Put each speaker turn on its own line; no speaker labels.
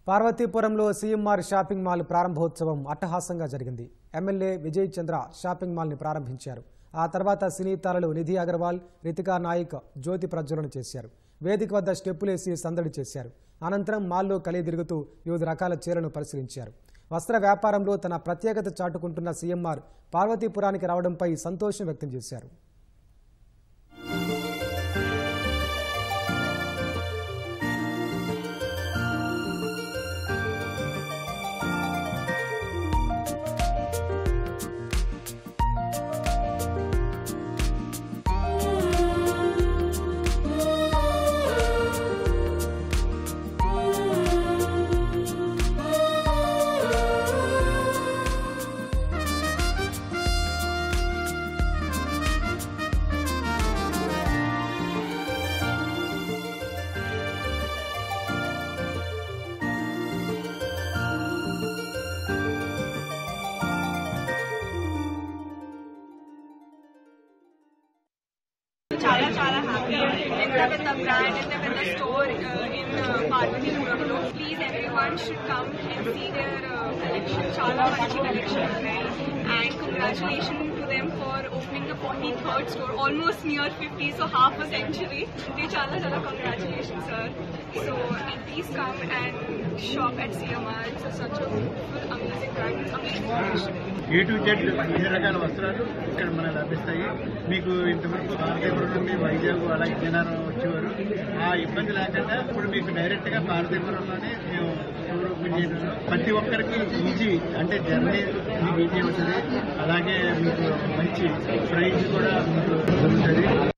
పార్వతీపురంలో CMR shopping mall ప్రారంభోత్సవం అట్టహాసంగా జరిగింది. ఎమ్మెల్యే విజయ్ చంద్ర షాపింగ్ మాల్ ని ప్రారంభించారు. ఆ తర్వాత సినీ తారలు నిధి అగర్వాల్, రితికా నాయక్ జ్యోతి ప్రజ్వలన చేశారు. వేదిక వద్ద స్టెప్పులేసి సందడి చేశారు. అనంతరం మాల్లో కలిదిరుగుతూ వివిధ రకాల చీరలను పరిశీలించారు. వస్త్ర వ్యాపారంలో తన ప్రత్యేకత చాటుకుంటున్న సీఎంఆర్ పార్వతీపురానికి రావడంపై సంతోషం వ్యక్తం చేశారు.
చాలా happy with the brand and with the store in Parvatipuramlo. Please everyone should come and see their collection. Chala manchi collection unnai and congratulations to them for opening the 43rd store, almost near 50, so half a century. They chala congratulations sir. So and please come and shop at CMR. It's such a beautiful, amazing brand, amazing collection.
A to Z అన్ని రకాల వస్త్రాలు ఇక్కడ మనకు లభిస్తాయి. మీకు ఇంతవరకు పార్వతీపురం నుండి వైజాగ్ అలాగే జనారం వచ్చేవారు. ఆ ఇబ్బంది లేకుండా ఇప్పుడు మీకు డైరెక్ట్ గా పార్వతీపురంలోనే మేము స్టోర్ ఓపెన్ చేయడంలో ప్రతి ఒక్కరికి ఈజీ, అంటే జర్నీ మీకు ఈజీ అవుతుంది. అలాగే మీకు మంచి ప్రైస్ కూడా మీకు దొరుకుతుంది.